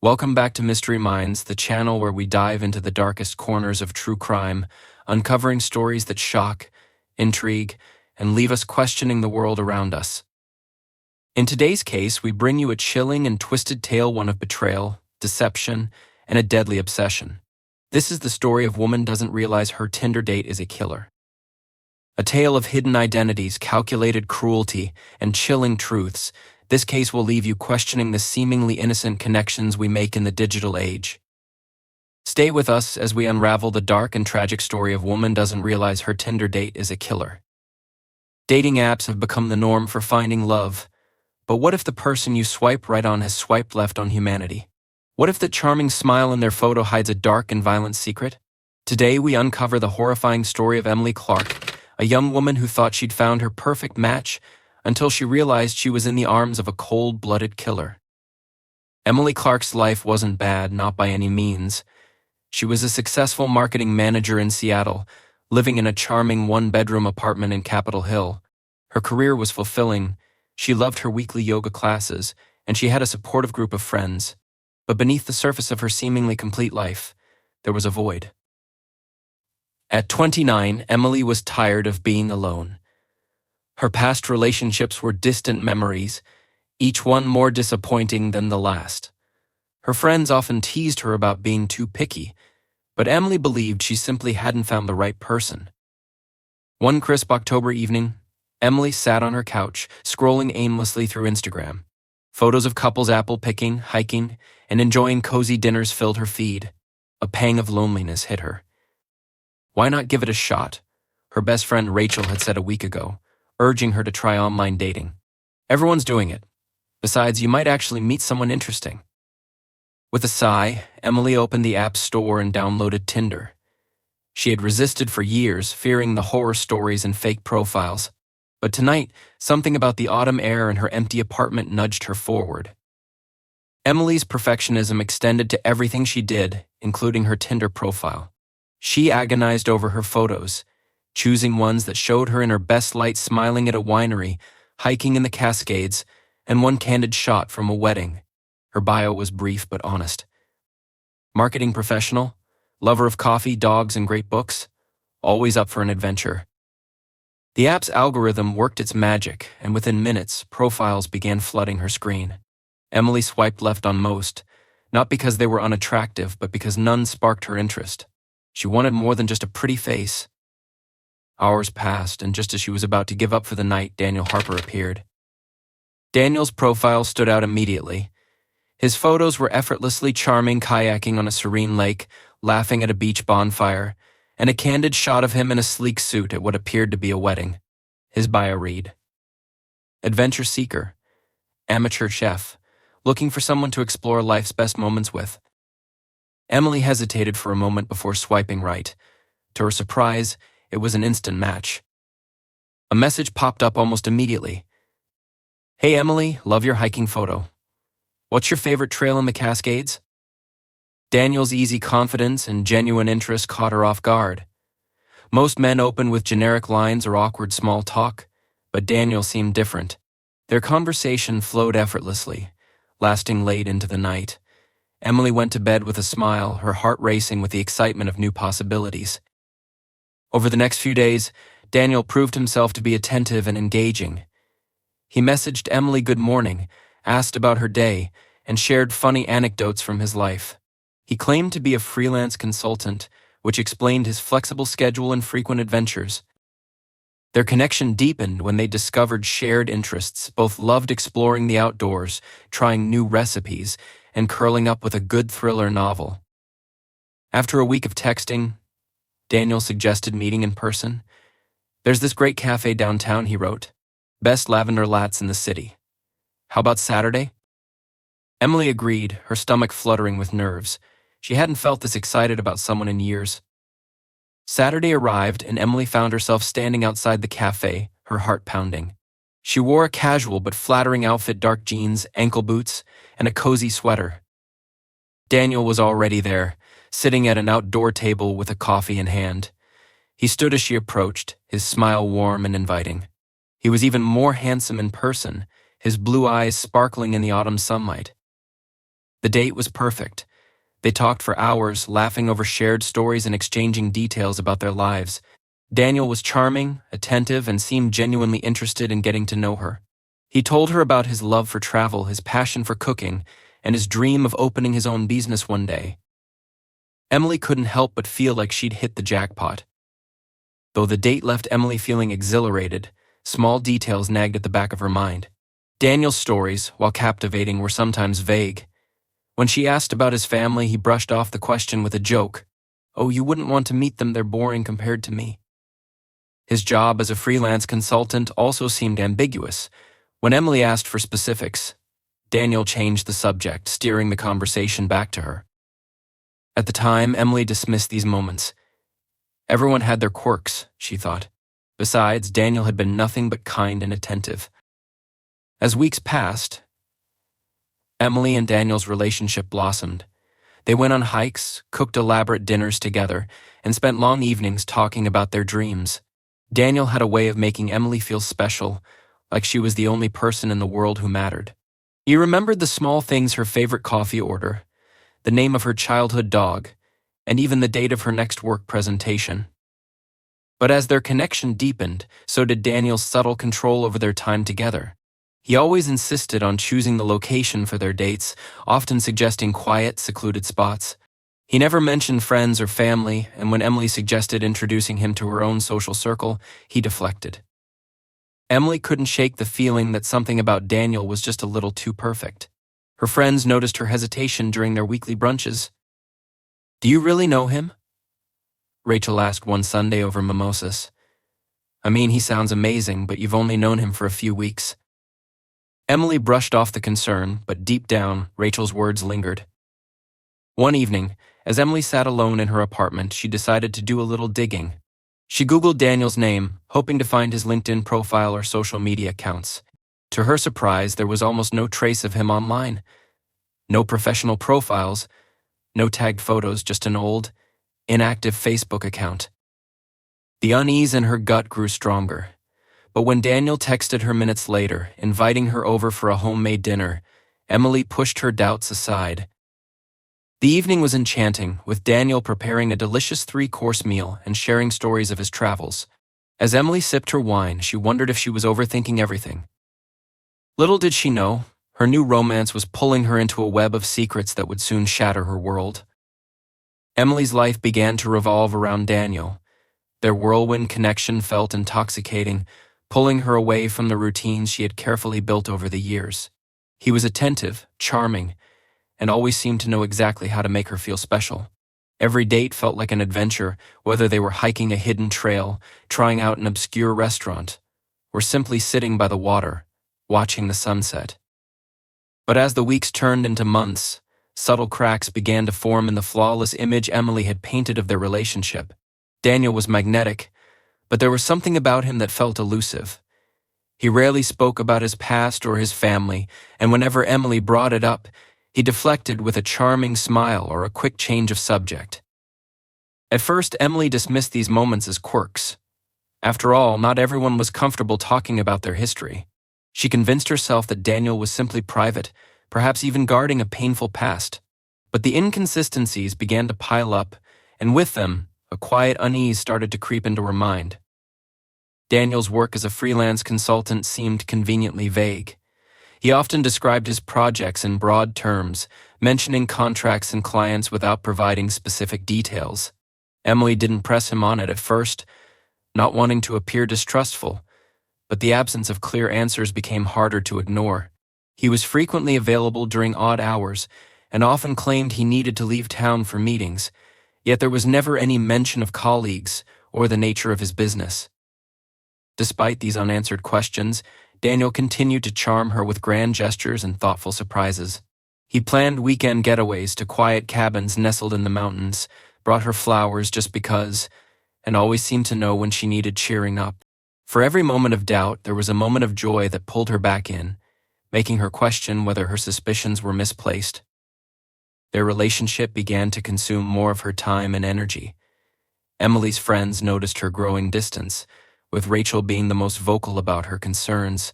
Welcome back to Mystery Minds, the channel where we dive into the darkest corners of true crime, uncovering stories that shock, intrigue, and leave us questioning the world around us. In today's case, we bring you a chilling and twisted tale, one of betrayal, deception, and a deadly obsession. This is the story of a woman doesn't realize her Tinder date is a killer. A tale of hidden identities, calculated cruelty, and chilling truths. This case will leave you questioning the seemingly innocent connections we make in the digital age. Stay with us as we unravel the dark and tragic story of a woman doesn't realize her Tinder date is a killer. Dating apps have become the norm for finding love. But what if the person you swipe right on has swiped left on humanity? What if the charming smile in their photo hides a dark and violent secret? Today we uncover the horrifying story of Emily Clark, a young woman who thought she'd found her perfect match until she realized she was in the arms of a cold-blooded killer. Emily Clark's life wasn't bad, not by any means. She was a successful marketing manager in Seattle, living in a charming one-bedroom apartment in Capitol Hill. Her career was fulfilling. She loved her weekly yoga classes, and she had a supportive group of friends. But beneath the surface of her seemingly complete life, there was a void. At 29, Emily was tired of being alone. Her past relationships were distant memories, each one more disappointing than the last. Her friends often teased her about being too picky, but Emily believed she simply hadn't found the right person. One crisp October evening, Emily sat on her couch, scrolling aimlessly through Instagram. Photos of couples apple picking, hiking, and enjoying cozy dinners filled her feed. A pang of loneliness hit her. Why not give it a shot? Her best friend Rachel had said a week ago, urging her to try online dating. Everyone's doing it. Besides, you might actually meet someone interesting. With a sigh, Emily opened the app store and downloaded Tinder. She had resisted for years, fearing the horror stories and fake profiles. But tonight, something about the autumn air in her empty apartment nudged her forward. Emily's perfectionism extended to everything she did, including her Tinder profile. She agonized over her photos, choosing ones that showed her in her best light smiling at a winery, hiking in the Cascades, and one candid shot from a wedding. Her bio was brief but honest. Marketing professional, lover of coffee, dogs, and great books, always up for an adventure. The app's algorithm worked its magic, and within minutes, profiles began flooding her screen. Emily swiped left on most, not because they were unattractive, but because none sparked her interest. She wanted more than just a pretty face. Hours passed, and just as she was about to give up for the night, Daniel Harper appeared. Daniel's profile stood out immediately. His photos were effortlessly charming, kayaking on a serene lake, laughing at a beach bonfire, and a candid shot of him in a sleek suit at what appeared to be a wedding. His bio read, "Adventure seeker, amateur chef, looking for someone to explore life's best moments with." Emily hesitated for a moment before swiping right. To her surprise, it was an instant match. A message popped up almost immediately. "Hey Emily, love your hiking photo. What's your favorite trail in the Cascades?" Daniel's easy confidence and genuine interest caught her off guard. Most men open with generic lines or awkward small talk, but Daniel seemed different. Their conversation flowed effortlessly, lasting late into the night. Emily went to bed with a smile, her heart racing with the excitement of new possibilities. Over the next few days, Daniel proved himself to be attentive and engaging. He messaged Emily good morning, asked about her day, and shared funny anecdotes from his life. He claimed to be a freelance consultant, which explained his flexible schedule and frequent adventures. Their connection deepened when they discovered shared interests, both loved exploring the outdoors, trying new recipes, and curling up with a good thriller novel. After a week of texting, Daniel suggested meeting in person. "There's this great cafe downtown," he wrote. "Best lavender lattes in the city. How about Saturday?" Emily agreed, her stomach fluttering with nerves. She hadn't felt this excited about someone in years. Saturday arrived, and Emily found herself standing outside the cafe, her heart pounding. She wore a casual but flattering outfit, dark jeans, ankle boots, and a cozy sweater. Daniel was already there, sitting at an outdoor table with a coffee in hand. He stood as she approached, his smile warm and inviting. He was even more handsome in person, his blue eyes sparkling in the autumn sunlight. The date was perfect. They talked for hours, laughing over shared stories and exchanging details about their lives. Daniel was charming, attentive, and seemed genuinely interested in getting to know her. He told her about his love for travel, his passion for cooking, and his dream of opening his own business one day. Emily couldn't help but feel like she'd hit the jackpot. Though the date left Emily feeling exhilarated, small details nagged at the back of her mind. Daniel's stories, while captivating, were sometimes vague. When she asked about his family, he brushed off the question with a joke. "Oh, you wouldn't want to meet them, they're boring compared to me." His job as a freelance consultant also seemed ambiguous. When Emily asked for specifics, Daniel changed the subject, steering the conversation back to her. At the time, Emily dismissed these moments. Everyone had their quirks, she thought. Besides, Daniel had been nothing but kind and attentive. As weeks passed, Emily and Daniel's relationship blossomed. They went on hikes, cooked elaborate dinners together, and spent long evenings talking about their dreams. Daniel had a way of making Emily feel special, like she was the only person in the world who mattered. He remembered the small things: her favorite coffee order, the name of her childhood dog, and even the date of her next work presentation. But as their connection deepened, so did Daniel's subtle control over their time together. He always insisted on choosing the location for their dates, often suggesting quiet, secluded spots. He never mentioned friends or family, and when Emily suggested introducing him to her own social circle, he deflected. Emily couldn't shake the feeling that something about Daniel was just a little too perfect. Her friends noticed her hesitation during their weekly brunches. "Do you really know him?" Rachel asked one Sunday over mimosas. "I mean, he sounds amazing, but you've only known him for a few weeks." Emily brushed off the concern, but deep down, Rachel's words lingered. One evening, as Emily sat alone in her apartment, she decided to do a little digging. She Googled Daniel's name, hoping to find his LinkedIn profile or social media accounts. To her surprise, there was almost no trace of him online. No professional profiles, no tagged photos, just an old, inactive Facebook account. The unease in her gut grew stronger. But when Daniel texted her minutes later, inviting her over for a homemade dinner, Emily pushed her doubts aside. The evening was enchanting, with Daniel preparing a delicious 3-course meal and sharing stories of his travels. As Emily sipped her wine, she wondered if she was overthinking everything. Little did she know, her new romance was pulling her into a web of secrets that would soon shatter her world. Emily's life began to revolve around Daniel. Their whirlwind connection felt intoxicating, pulling her away from the routines she had carefully built over the years. He was attentive, charming, and always seemed to know exactly how to make her feel special. Every date felt like an adventure, whether they were hiking a hidden trail, trying out an obscure restaurant, or simply sitting by the water, watching the sunset. But as the weeks turned into months, subtle cracks began to form in the flawless image Emily had painted of their relationship. Daniel was magnetic, but there was something about him that felt elusive. He rarely spoke about his past or his family, and whenever Emily brought it up, he deflected with a charming smile or a quick change of subject. At first, Emily dismissed these moments as quirks. After all, not everyone was comfortable talking about their history. She convinced herself that Daniel was simply private, perhaps even guarding a painful past. But the inconsistencies began to pile up, and with them, a quiet unease started to creep into her mind. Daniel's work as a freelance consultant seemed conveniently vague. He often described his projects in broad terms, mentioning contracts and clients without providing specific details. Emily didn't press him on it at first, not wanting to appear distrustful, but the absence of clear answers became harder to ignore. He was frequently available during odd hours and often claimed he needed to leave town for meetings, yet there was never any mention of colleagues or the nature of his business. Despite these unanswered questions, Daniel continued to charm her with grand gestures and thoughtful surprises. He planned weekend getaways to quiet cabins nestled in the mountains, brought her flowers just because, and always seemed to know when she needed cheering up. For every moment of doubt, there was a moment of joy that pulled her back in, making her question whether her suspicions were misplaced. Their relationship began to consume more of her time and energy. Emily's friends noticed her growing distance, with Rachel being the most vocal about her concerns.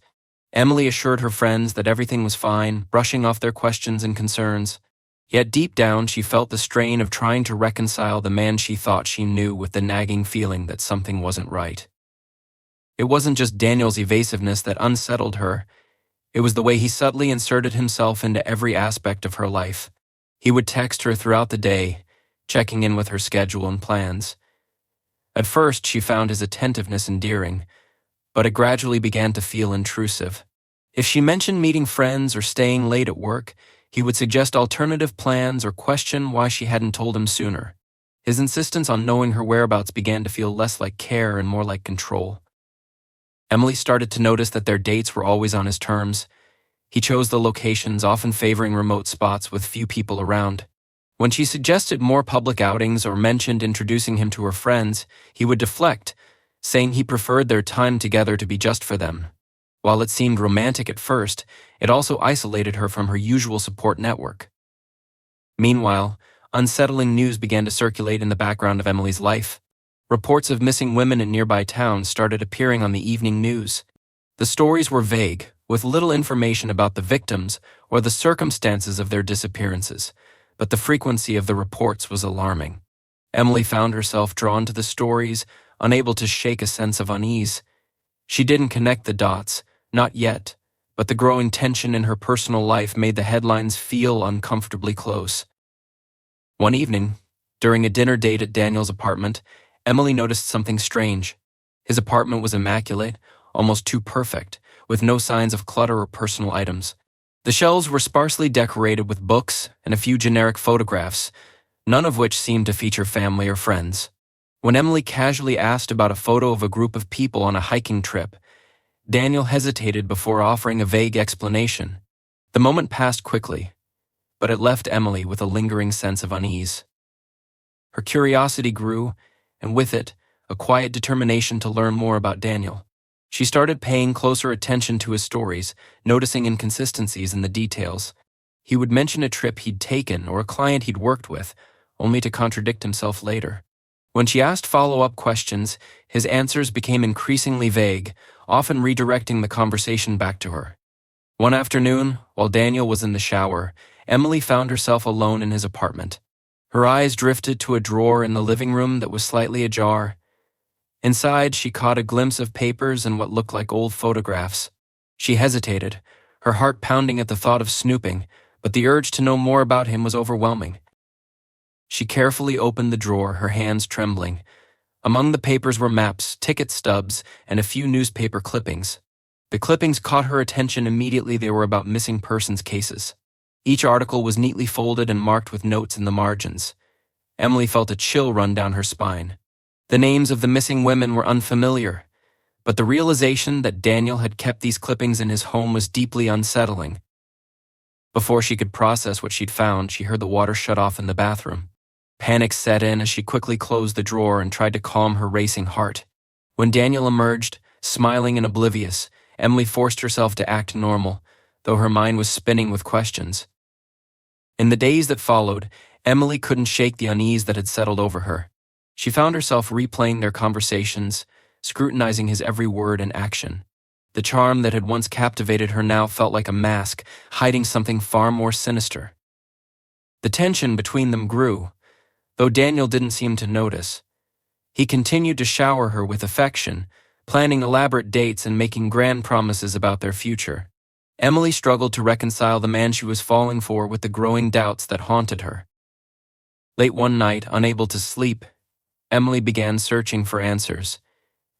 Emily assured her friends that everything was fine, brushing off their questions and concerns. Yet deep down, she felt the strain of trying to reconcile the man she thought she knew with the nagging feeling that something wasn't right. It wasn't just Daniel's evasiveness that unsettled her. It was the way he subtly inserted himself into every aspect of her life. He would text her throughout the day, checking in with her schedule and plans. At first, she found his attentiveness endearing, but it gradually began to feel intrusive. If she mentioned meeting friends or staying late at work, he would suggest alternative plans or question why she hadn't told him sooner. His insistence on knowing her whereabouts began to feel less like care and more like control. Emily started to notice that their dates were always on his terms. He chose the locations, often favoring remote spots with few people around. When she suggested more public outings or mentioned introducing him to her friends, he would deflect, saying he preferred their time together to be just for them. While it seemed romantic at first, it also isolated her from her usual support network. Meanwhile, unsettling news began to circulate in the background of Emily's life. Reports of missing women in nearby towns started appearing on the evening news. The stories were vague, with little information about the victims or the circumstances of their disappearances, but the frequency of the reports was alarming. Emily found herself drawn to the stories, unable to shake a sense of unease. She didn't connect the dots, not yet, but the growing tension in her personal life made the headlines feel uncomfortably close. One evening, during a dinner date at Daniel's apartment, Emily noticed something strange. His apartment was immaculate, almost too perfect, with no signs of clutter or personal items. The shelves were sparsely decorated with books and a few generic photographs, none of which seemed to feature family or friends. When Emily casually asked about a photo of a group of people on a hiking trip, Daniel hesitated before offering a vague explanation. The moment passed quickly, but it left Emily with a lingering sense of unease. Her curiosity grew, and with it, a quiet determination to learn more about Daniel. She started paying closer attention to his stories, noticing inconsistencies in the details. He would mention a trip he'd taken or a client he'd worked with, only to contradict himself later. When she asked follow-up questions, his answers became increasingly vague, often redirecting the conversation back to her. One afternoon, while Daniel was in the shower, Emily found herself alone in his apartment. Her eyes drifted to a drawer in the living room that was slightly ajar. Inside, she caught a glimpse of papers and what looked like old photographs. She hesitated, her heart pounding at the thought of snooping, but the urge to know more about him was overwhelming. She carefully opened the drawer, her hands trembling. Among the papers were maps, ticket stubs, and a few newspaper clippings. The clippings caught her attention immediately. They were about missing persons cases. Each article was neatly folded and marked with notes in the margins. Emily felt a chill run down her spine. The names of the missing women were unfamiliar, but the realization that Daniel had kept these clippings in his home was deeply unsettling. Before she could process what she'd found, she heard the water shut off in the bathroom. Panic set in as she quickly closed the drawer and tried to calm her racing heart. When Daniel emerged, smiling and oblivious, Emily forced herself to act normal, though her mind was spinning with questions. In the days that followed, Emily couldn't shake the unease that had settled over her. She found herself replaying their conversations, scrutinizing his every word and action. The charm that had once captivated her now felt like a mask, hiding something far more sinister. The tension between them grew, though Daniel didn't seem to notice. He continued to shower her with affection, planning elaborate dates and making grand promises about their future. Emily struggled to reconcile the man she was falling for with the growing doubts that haunted her. Late one night, unable to sleep, Emily began searching for answers.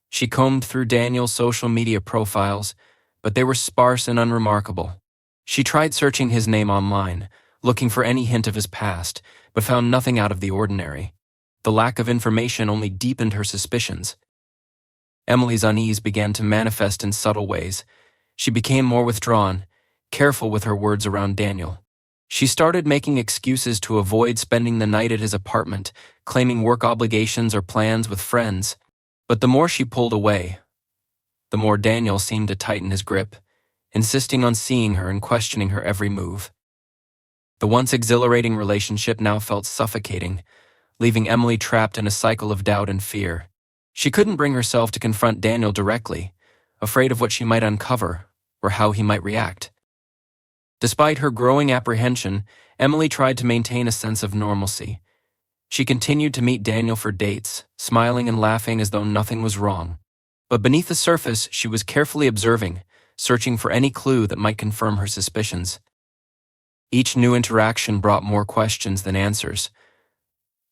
She combed through Daniel's social media profiles, but they were sparse and unremarkable. She tried searching his name online, looking for any hint of his past, but found nothing out of the ordinary. The lack of information only deepened her suspicions. Emily's unease began to manifest in subtle ways. She became more withdrawn, careful with her words around Daniel. She started making excuses to avoid spending the night at his apartment, claiming work obligations or plans with friends. But the more she pulled away, the more Daniel seemed to tighten his grip, insisting on seeing her and questioning her every move. The once exhilarating relationship now felt suffocating, leaving Emily trapped in a cycle of doubt and fear. She couldn't bring herself to confront Daniel directly, afraid of what she might uncover or how he might react. Despite her growing apprehension, Emily tried to maintain a sense of normalcy. She continued to meet Daniel for dates, smiling and laughing as though nothing was wrong. But beneath the surface, she was carefully observing, searching for any clue that might confirm her suspicions. Each new interaction brought more questions than answers.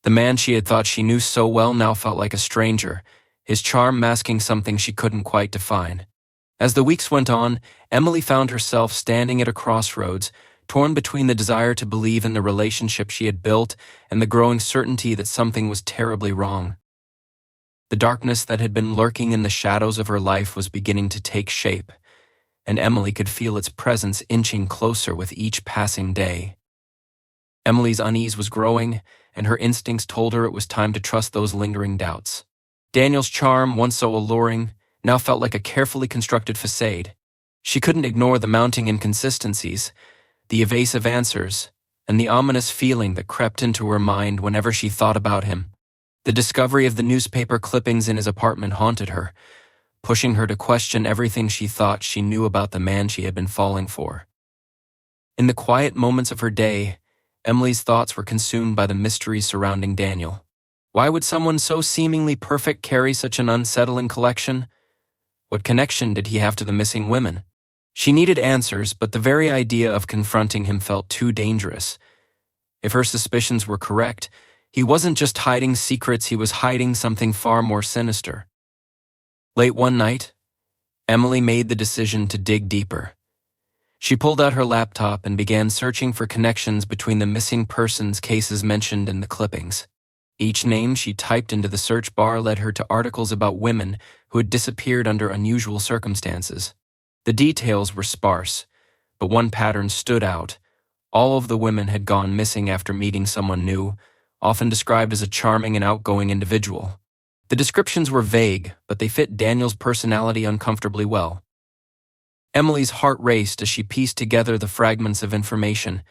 The man she had thought she knew so well now felt like a stranger, his charm masking something she couldn't quite define. As the weeks went on, Emily found herself standing at a crossroads, torn between the desire to believe in the relationship she had built and the growing certainty that something was terribly wrong. The darkness that had been lurking in the shadows of her life was beginning to take shape, and Emily could feel its presence inching closer with each passing day. Emily's unease was growing, and her instincts told her it was time to trust those lingering doubts. Daniel's charm, once so alluring, now felt like a carefully constructed facade. She couldn't ignore the mounting inconsistencies, the evasive answers, and the ominous feeling that crept into her mind whenever she thought about him. The discovery of the newspaper clippings in his apartment haunted her, pushing her to question everything she thought she knew about the man she had been falling for. In the quiet moments of her day, Emily's thoughts were consumed by the mysteries surrounding Daniel. Why would someone so seemingly perfect carry such an unsettling collection? What connection did he have to the missing women? She needed answers, but the very idea of confronting him felt too dangerous. If her suspicions were correct, he wasn't just hiding secrets, he was hiding something far more sinister. Late one night, Emily made the decision to dig deeper. She pulled out her laptop and began searching for connections between the missing persons cases mentioned in the clippings. Each name she typed into the search bar led her to articles about women who had disappeared under unusual circumstances. The details were sparse, but one pattern stood out. All of the women had gone missing after meeting someone new, often described as a charming and outgoing individual. The descriptions were vague, but they fit Daniel's personality uncomfortably well. Emily's heart raced as she pieced together the fragments of information.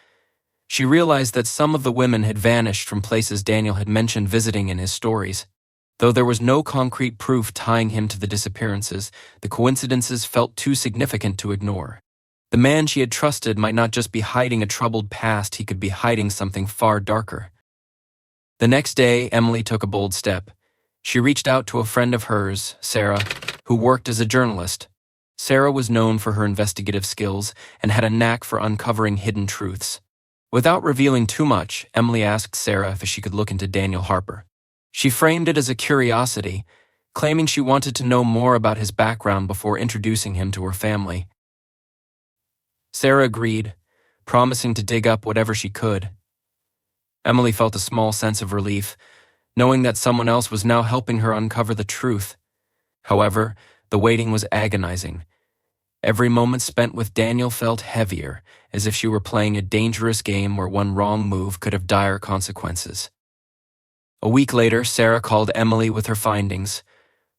She realized that some of the women had vanished from places Daniel had mentioned visiting in his stories. Though there was no concrete proof tying him to the disappearances, the coincidences felt too significant to ignore. The man she had trusted might not just be hiding a troubled past, he could be hiding something far darker. The next day, Emily took a bold step. She reached out to a friend of hers, Sarah, who worked as a journalist. Sarah was known for her investigative skills and had a knack for uncovering hidden truths. Without revealing too much, Emily asked Sarah if she could look into Daniel Harper. She framed it as a curiosity, claiming she wanted to know more about his background before introducing him to her family. Sarah agreed, promising to dig up whatever she could. Emily felt a small sense of relief, knowing that someone else was now helping her uncover the truth. However, the waiting was agonizing. Every moment spent with Daniel felt heavier, as if she were playing a dangerous game where one wrong move could have dire consequences. A week later, Sarah called Emily with her findings.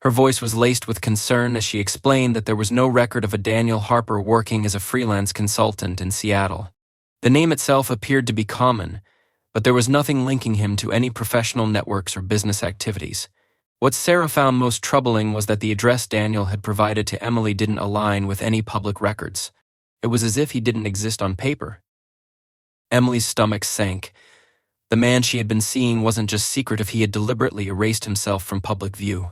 Her voice was laced with concern as she explained that there was no record of a Daniel Harper working as a freelance consultant in Seattle. The name itself appeared to be common, but there was nothing linking him to any professional networks or business activities. What Sarah found most troubling was that the address Daniel had provided to Emily didn't align with any public records. It was as if he didn't exist on paper. Emily's stomach sank. The man she had been seeing wasn't just secretive, he had deliberately erased himself from public view.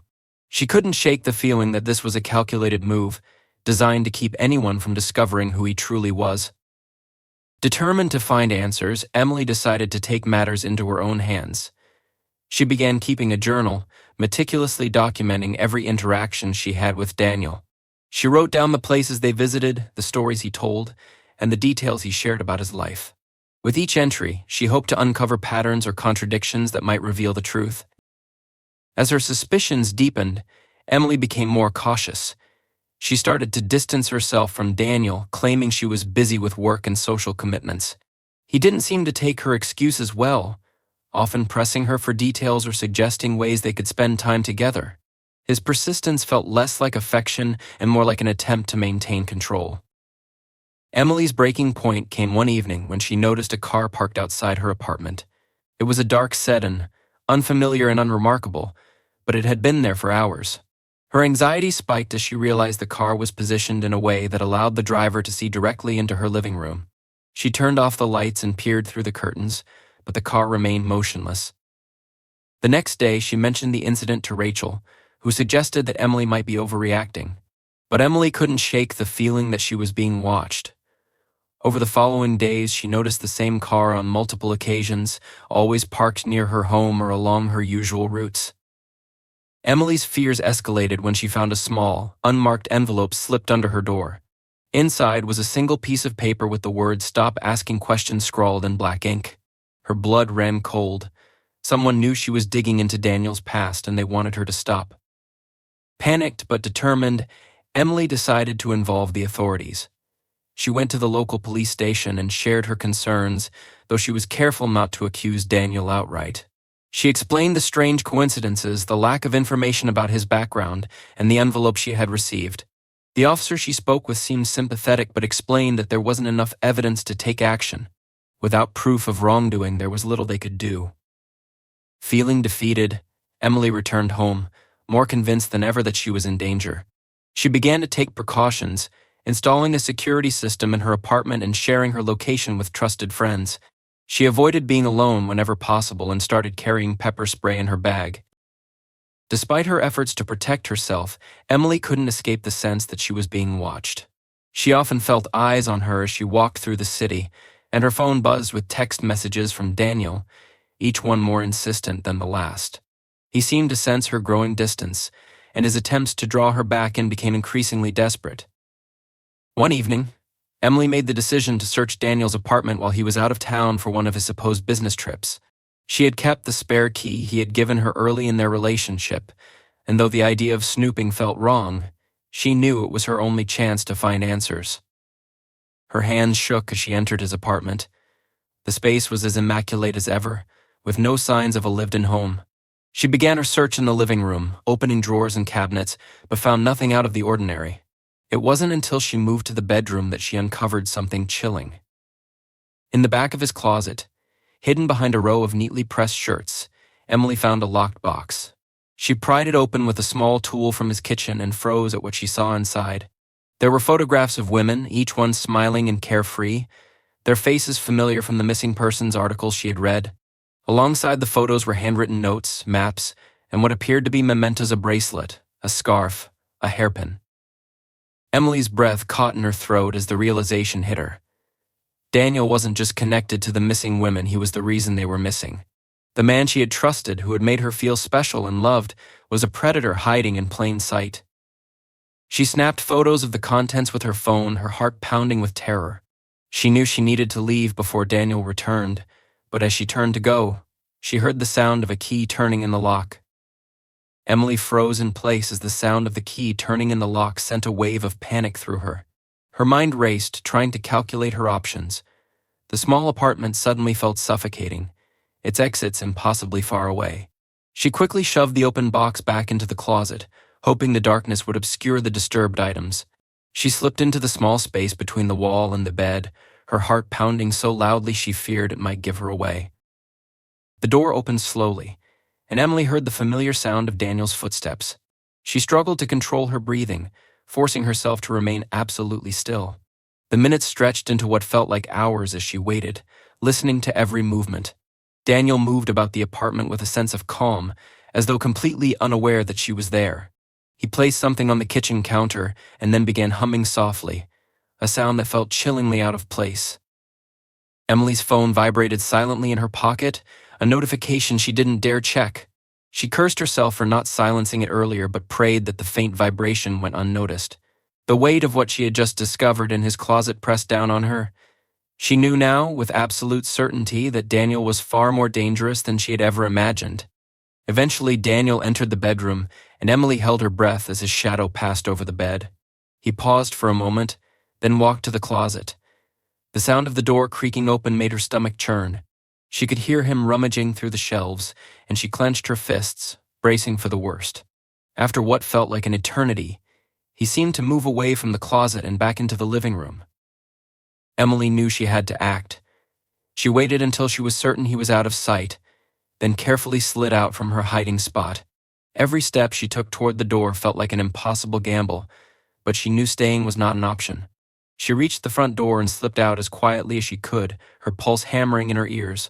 She couldn't shake the feeling that this was a calculated move, designed to keep anyone from discovering who he truly was. Determined to find answers, Emily decided to take matters into her own hands. She began keeping a journal, meticulously documenting every interaction she had with Daniel. She wrote down the places they visited, the stories he told, and the details he shared about his life. With each entry, she hoped to uncover patterns or contradictions that might reveal the truth. As her suspicions deepened, Emily became more cautious. She started to distance herself from Daniel, claiming she was busy with work and social commitments. He didn't seem to take her excuses well, often pressing her for details or suggesting ways they could spend time together. His persistence felt less like affection and more like an attempt to maintain control. Emily's breaking point came one evening when she noticed a car parked outside her apartment. It was a dark sedan, unfamiliar and unremarkable, but it had been there for hours. Her anxiety spiked as she realized the car was positioned in a way that allowed the driver to see directly into her living room. She turned off the lights and peered through the curtains, but the car remained motionless. The next day, she mentioned the incident to Rachel, who suggested that Emily might be overreacting. But Emily couldn't shake the feeling that she was being watched. Over the following days, she noticed the same car on multiple occasions, always parked near her home or along her usual routes. Emily's fears escalated when she found a small, unmarked envelope slipped under her door. Inside was a single piece of paper with the words "Stop asking questions" scrawled in black ink. Her blood ran cold. Someone knew she was digging into Daniel's past and they wanted her to stop. Panicked but determined, Emily decided to involve the authorities. She went to the local police station and shared her concerns, though she was careful not to accuse Daniel outright. She explained the strange coincidences, the lack of information about his background, and the envelope she had received. The officer she spoke with seemed sympathetic but explained that there wasn't enough evidence to take action. Without proof of wrongdoing, there was little they could do. Feeling defeated, Emily returned home, more convinced than ever that she was in danger. She began to take precautions, installing a security system in her apartment and sharing her location with trusted friends. She avoided being alone whenever possible and started carrying pepper spray in her bag. Despite her efforts to protect herself, Emily couldn't escape the sense that she was being watched. She often felt eyes on her as she walked through the city, and her phone buzzed with text messages from Daniel, each one more insistent than the last. He seemed to sense her growing distance, and his attempts to draw her back in became increasingly desperate. One evening, Emily made the decision to search Daniel's apartment while he was out of town for one of his supposed business trips. She had kept the spare key he had given her early in their relationship, and though the idea of snooping felt wrong, she knew it was her only chance to find answers. Her hands shook as she entered his apartment. The space was as immaculate as ever, with no signs of a lived-in home. She began her search in the living room, opening drawers and cabinets, but found nothing out of the ordinary. It wasn't until she moved to the bedroom that she uncovered something chilling. In the back of his closet, hidden behind a row of neatly pressed shirts, Emily found a locked box. She pried it open with a small tool from his kitchen and froze at what she saw inside. There were photographs of women, each one smiling and carefree, their faces familiar from the missing persons articles she had read. Alongside the photos were handwritten notes, maps, and what appeared to be mementos: a bracelet, a scarf, a hairpin. Emily's breath caught in her throat as the realization hit her. Daniel wasn't just connected to the missing women, he was the reason they were missing. The man she had trusted, who had made her feel special and loved, was a predator hiding in plain sight. She snapped photos of the contents with her phone, her heart pounding with terror. She knew she needed to leave before Daniel returned, but as she turned to go, she heard the sound of a key turning in the lock. Emily froze in place as the sound of the key turning in the lock sent a wave of panic through her. Her mind raced, trying to calculate her options. The small apartment suddenly felt suffocating, its exits impossibly far away. She quickly shoved the open box back into the closet, hoping the darkness would obscure the disturbed items. She slipped into the small space between the wall and the bed, her heart pounding so loudly she feared it might give her away. The door opened slowly, and Emily heard the familiar sound of Daniel's footsteps. She struggled to control her breathing, forcing herself to remain absolutely still. The minutes stretched into what felt like hours as she waited, listening to every movement. Daniel moved about the apartment with a sense of calm, as though completely unaware that she was there. He placed something on the kitchen counter and then began humming softly, a sound that felt chillingly out of place. Emily's phone vibrated silently in her pocket, a notification she didn't dare check. She cursed herself for not silencing it earlier but prayed that the faint vibration went unnoticed. The weight of what she had just discovered in his closet pressed down on her. She knew now, with absolute certainty, that Daniel was far more dangerous than she had ever imagined. Eventually, Daniel entered the bedroom, and Emily held her breath as his shadow passed over the bed. He paused for a moment, then walked to the closet. The sound of the door creaking open made her stomach churn. She could hear him rummaging through the shelves, and she clenched her fists, bracing for the worst. After what felt like an eternity, he seemed to move away from the closet and back into the living room. Emily knew she had to act. She waited until she was certain he was out of sight, then carefully slid out from her hiding spot. Every step she took toward the door felt like an impossible gamble, but she knew staying was not an option. She reached the front door and slipped out as quietly as she could, her pulse hammering in her ears.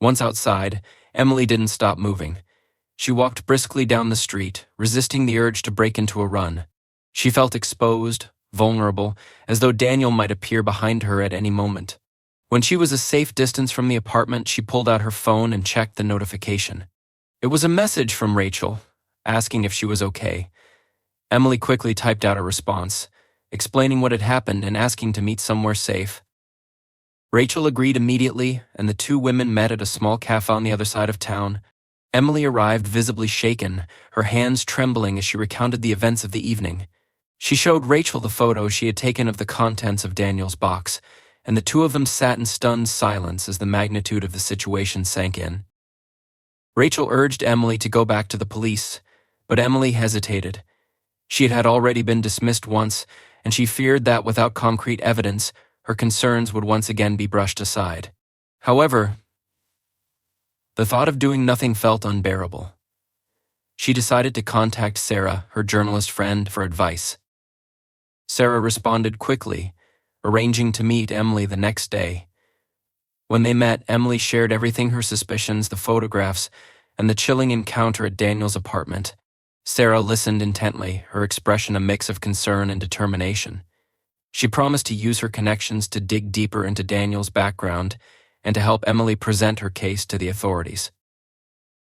Once outside, Emily didn't stop moving. She walked briskly down the street, resisting the urge to break into a run. She felt exposed, vulnerable, as though Daniel might appear behind her at any moment. When she was a safe distance from the apartment, she pulled out her phone and checked the notification. It was a message from Rachel, asking if she was okay. Emily quickly typed out a response, explaining what had happened and asking to meet somewhere safe. Rachel agreed immediately, and the two women met at a small cafe on the other side of town. Emily arrived visibly shaken, her hands trembling as she recounted the events of the evening. She showed Rachel the photo she had taken of the contents of Daniel's box, and the two of them sat in stunned silence as the magnitude of the situation sank in. Rachel urged Emily to go back to the police, but Emily hesitated. She had already been dismissed once, and she feared that without concrete evidence, her concerns would once again be brushed aside. However, the thought of doing nothing felt unbearable. She decided to contact Sarah, her journalist friend, for advice. Sarah responded quickly, arranging to meet Emily the next day. When they met, Emily shared everything: her suspicions, the photographs, and the chilling encounter at Daniel's apartment. Sarah listened intently, her expression a mix of concern and determination. She promised to use her connections to dig deeper into Daniel's background and to help Emily present her case to the authorities.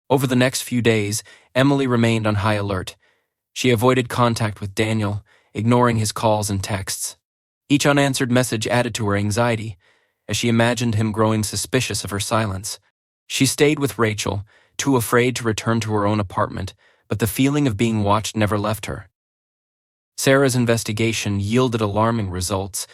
Over the next few days, Emily remained on high alert. She avoided contact with Daniel, ignoring his calls and texts. Each unanswered message added to her anxiety, as she imagined him growing suspicious of her silence. She stayed with Rachel, too afraid to return to her own apartment, but the feeling of being watched never left her. Sarah's investigation yielded alarming results.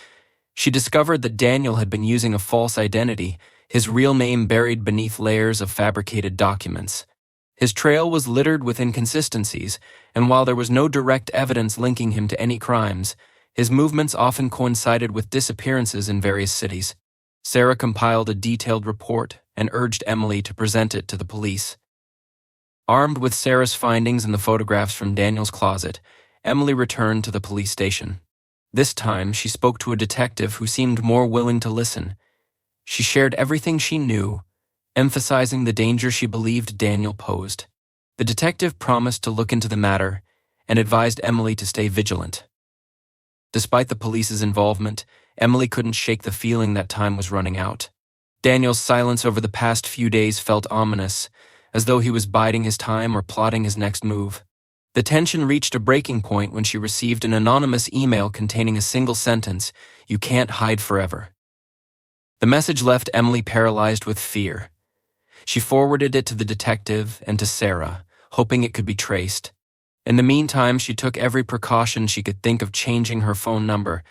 She discovered that Daniel had been using a false identity, his real name buried beneath layers of fabricated documents. His trail was littered with inconsistencies, and while there was no direct evidence linking him to any crimes, his movements often coincided with disappearances in various cities. Sarah compiled a detailed report and urged Emily to present it to the police. Armed with Sarah's findings and the photographs from Daniel's closet, Emily returned to the police station. This time, she spoke to a detective who seemed more willing to listen. She shared everything she knew, emphasizing the danger she believed Daniel posed. The detective promised to look into the matter and advised Emily to stay vigilant. Despite the police's involvement, Emily couldn't shake the feeling that time was running out. Daniel's silence over the past few days felt ominous, as though he was biding his time or plotting his next move. The tension reached a breaking point when she received an anonymous email containing a single sentence: "You can't hide forever." The message left Emily paralyzed with fear. She forwarded it to the detective and to Sarah, hoping it could be traced. In the meantime, she took every precaution she could think of: changing her phone number,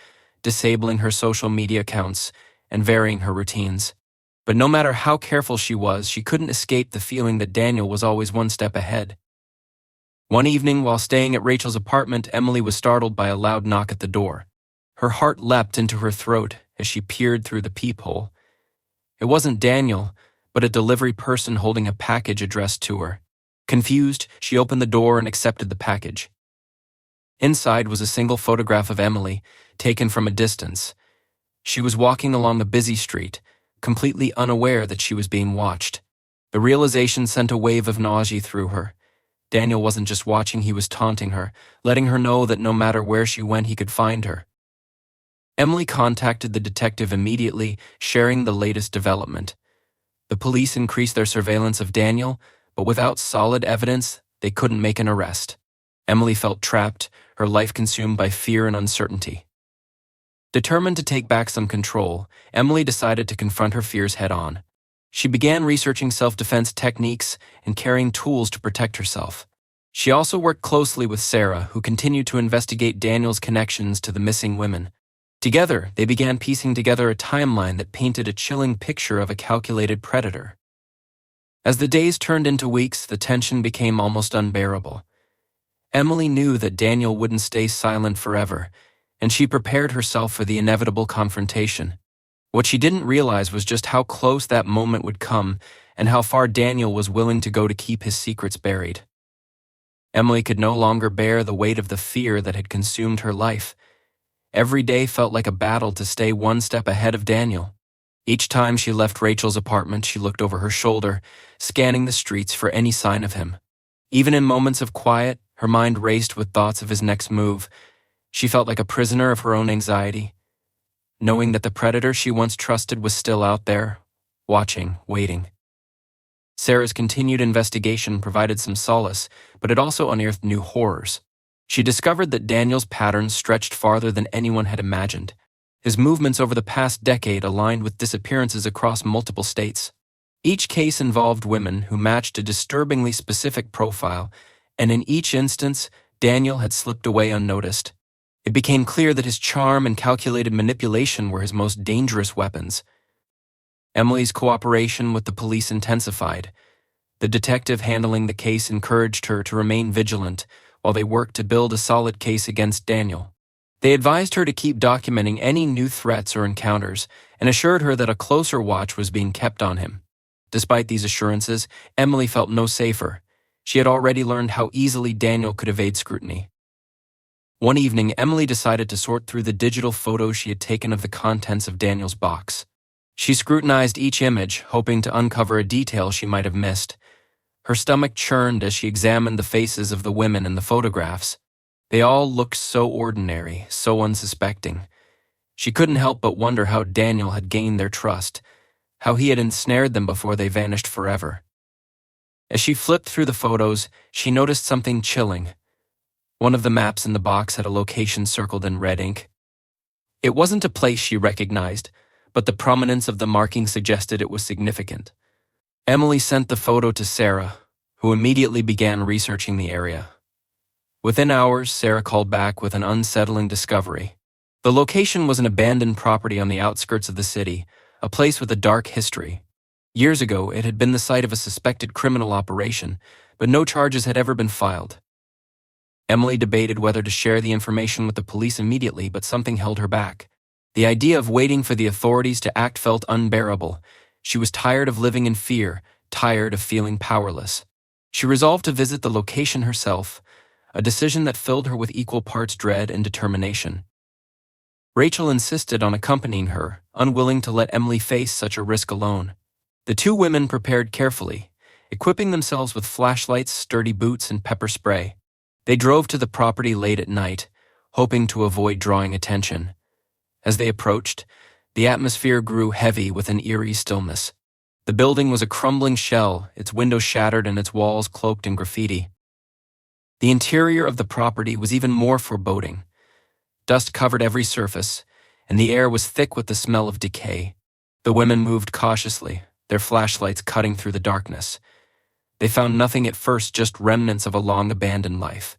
disabling her social media accounts, and varying her routines. But no matter how careful she was, she couldn't escape the feeling that Daniel was always one step ahead. One evening, while staying at Rachel's apartment, Emily was startled by a loud knock at the door. Her heart leapt into her throat as she peered through the peephole. It wasn't Daniel, but a delivery person holding a package addressed to her. Confused, she opened the door and accepted the package. Inside was a single photograph of Emily, taken from a distance. She was walking along a busy street, completely unaware that she was being watched. The realization sent a wave of nausea through her. Daniel wasn't just watching, he was taunting her, letting her know that no matter where she went, he could find her. Emily contacted the detective immediately, sharing the latest development. The police increased their surveillance of Daniel, but without solid evidence, they couldn't make an arrest. Emily felt trapped, her life consumed by fear and uncertainty. Determined to take back some control, Emily decided to confront her fears head-on. She began researching self-defense techniques and carrying tools to protect herself. She also worked closely with Sarah, who continued to investigate Daniel's connections to the missing women. Together, they began piecing together a timeline that painted a chilling picture of a calculated predator. As the days turned into weeks, the tension became almost unbearable. Emily knew that Daniel wouldn't stay silent forever, and she prepared herself for the inevitable confrontation. What she didn't realize was just how close that moment would come and how far Daniel was willing to go to keep his secrets buried. Emily could no longer bear the weight of the fear that had consumed her life. Every day felt like a battle to stay one step ahead of Daniel. Each time she left Rachel's apartment, she looked over her shoulder, scanning the streets for any sign of him. Even in moments of quiet, her mind raced with thoughts of his next move. She felt like a prisoner of her own anxiety, knowing that the predator she once trusted was still out there, watching, waiting. Sarah's continued investigation provided some solace, but it also unearthed new horrors. She discovered that Daniel's patterns stretched farther than anyone had imagined. His movements over the past decade aligned with disappearances across multiple states. Each case involved women who matched a disturbingly specific profile, and in each instance, Daniel had slipped away unnoticed. It became clear that his charm and calculated manipulation were his most dangerous weapons. Emily's cooperation with the police intensified. The detective handling the case encouraged her to remain vigilant while they worked to build a solid case against Daniel. They advised her to keep documenting any new threats or encounters and assured her that a closer watch was being kept on him. Despite these assurances, Emily felt no safer. She had already learned how easily Daniel could evade scrutiny. One evening, Emily decided to sort through the digital photos she had taken of the contents of Daniel's box. She scrutinized each image, hoping to uncover a detail she might have missed. Her stomach churned as she examined the faces of the women in the photographs. They all looked so ordinary, so unsuspecting. She couldn't help but wonder how Daniel had gained their trust, how he had ensnared them before they vanished forever. As she flipped through the photos, she noticed something chilling. One of the maps in the box had a location circled in red ink. It wasn't a place she recognized, but the prominence of the marking suggested it was significant. Emily sent the photo to Sarah, who immediately began researching the area. Within hours, Sarah called back with an unsettling discovery. The location was an abandoned property on the outskirts of the city, a place with a dark history. Years ago, it had been the site of a suspected criminal operation, but no charges had ever been filed. Emily debated whether to share the information with the police immediately, but something held her back. The idea of waiting for the authorities to act felt unbearable. She was tired of living in fear, tired of feeling powerless. She resolved to visit the location herself, a decision that filled her with equal parts dread and determination. Rachel insisted on accompanying her, unwilling to let Emily face such a risk alone. The two women prepared carefully, equipping themselves with flashlights, sturdy boots, and pepper spray. They drove to the property late at night, hoping to avoid drawing attention. As they approached, the atmosphere grew heavy with an eerie stillness. The building was a crumbling shell, its windows shattered and its walls cloaked in graffiti. The interior of the property was even more foreboding. Dust covered every surface, and the air was thick with the smell of decay. The women moved cautiously, their flashlights cutting through the darkness. They found nothing at first, just remnants of a long-abandoned life.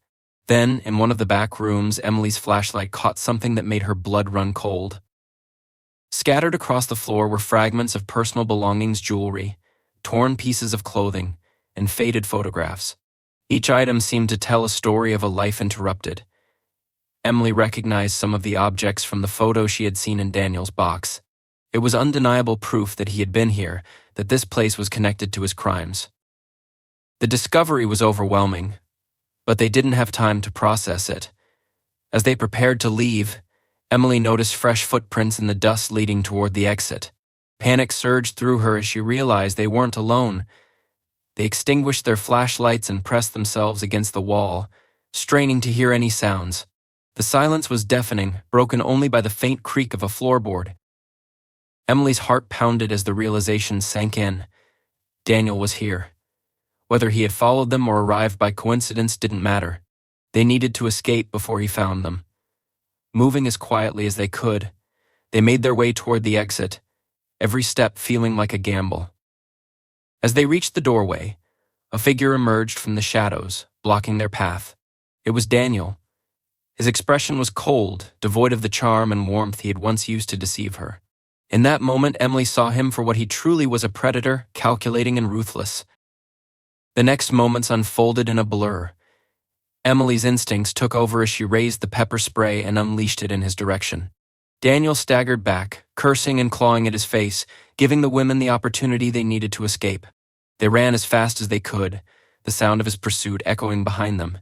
Then, in one of the back rooms, Emily's flashlight caught something that made her blood run cold. Scattered across the floor were fragments of personal belongings, jewelry, torn pieces of clothing, and faded photographs. Each item seemed to tell a story of a life interrupted. Emily recognized some of the objects from the photo she had seen in Daniel's box. It was undeniable proof that he had been here, that this place was connected to his crimes. The discovery was overwhelming, but they didn't have time to process it. As they prepared to leave, Emily noticed fresh footprints in the dust leading toward the exit. Panic surged through her as she realized they weren't alone. They extinguished their flashlights and pressed themselves against the wall, straining to hear any sounds. The silence was deafening, broken only by the faint creak of a floorboard. Emily's heart pounded as the realization sank in. Daniel was here. Whether he had followed them or arrived by coincidence didn't matter. They needed to escape before he found them. Moving as quietly as they could, they made their way toward the exit, every step feeling like a gamble. As they reached the doorway, a figure emerged from the shadows, blocking their path. It was Daniel. His expression was cold, devoid of the charm and warmth he had once used to deceive her. In that moment, Emily saw him for what he truly was: a predator, calculating and ruthless. The next moments unfolded in a blur. Emily's instincts took over as she raised the pepper spray and unleashed it in his direction. Daniel staggered back, cursing and clawing at his face, giving the women the opportunity they needed to escape. They ran as fast as they could, the sound of his pursuit echoing behind them.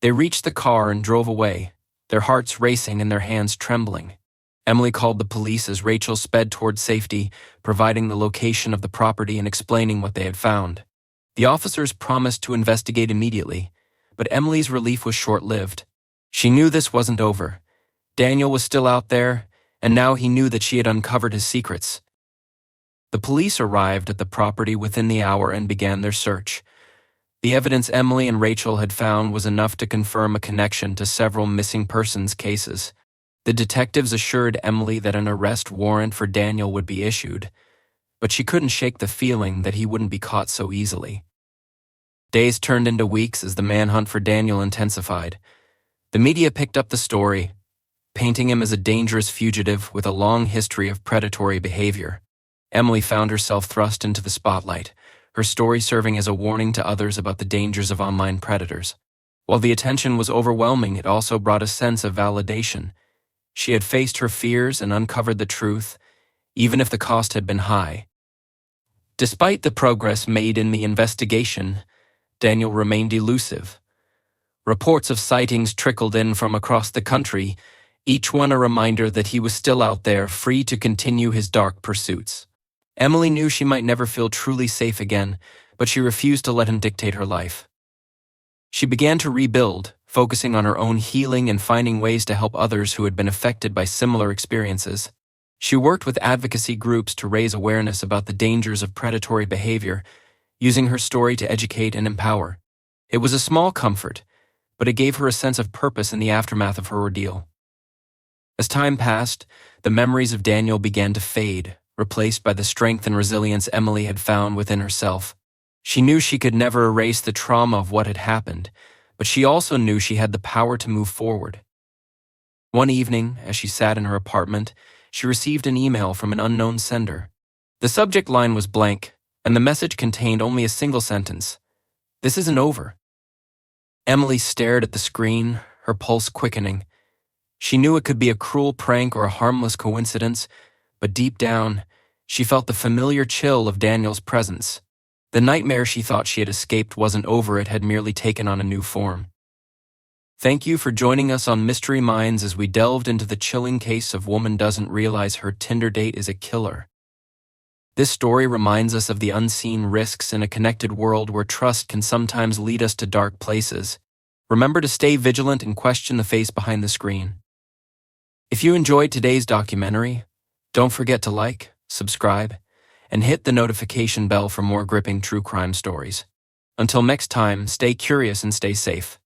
They reached the car and drove away, their hearts racing and their hands trembling. Emily called the police as Rachel sped toward safety, providing the location of the property and explaining what they had found. The officers promised to investigate immediately, but Emily's relief was short-lived. She knew this wasn't over. Daniel was still out there, and now he knew that she had uncovered his secrets. The police arrived at the property within the hour and began their search. The evidence Emily and Rachel had found was enough to confirm a connection to several missing persons cases. The detectives assured Emily that an arrest warrant for Daniel would be issued, but she couldn't shake the feeling that he wouldn't be caught so easily. Days turned into weeks as the manhunt for Daniel intensified. The media picked up the story, painting him as a dangerous fugitive with a long history of predatory behavior. Emily found herself thrust into the spotlight, her story serving as a warning to others about the dangers of online predators. While the attention was overwhelming, it also brought a sense of validation. She had faced her fears and uncovered the truth, even if the cost had been high. Despite the progress made in the investigation, Daniel remained elusive. Reports of sightings trickled in from across the country, each one a reminder that he was still out there, free to continue his dark pursuits. Emily knew she might never feel truly safe again, but she refused to let him dictate her life. She began to rebuild, focusing on her own healing and finding ways to help others who had been affected by similar experiences. She worked with advocacy groups to raise awareness about the dangers of predatory behavior, using her story to educate and empower. It was a small comfort, but it gave her a sense of purpose in the aftermath of her ordeal. As time passed, the memories of Daniel began to fade, replaced by the strength and resilience Emily had found within herself. She knew she could never erase the trauma of what had happened, but she also knew she had the power to move forward. One evening, as she sat in her apartment, she received an email from an unknown sender. The subject line was blank, and the message contained only a single sentence: "This isn't over." Emily stared at the screen, her pulse quickening. She knew it could be a cruel prank or a harmless coincidence, but deep down, she felt the familiar chill of Daniel's presence. The nightmare she thought she had escaped wasn't over, it had merely taken on a new form. Thank you for joining us on Mystery Minds as we delved into the chilling case of woman doesn't realize her Tinder date is a killer. This story reminds us of the unseen risks in a connected world where trust can sometimes lead us to dark places. Remember to stay vigilant and question the face behind the screen. If you enjoyed today's documentary, don't forget to like, subscribe, and hit the notification bell for more gripping true crime stories. Until next time, stay curious and stay safe.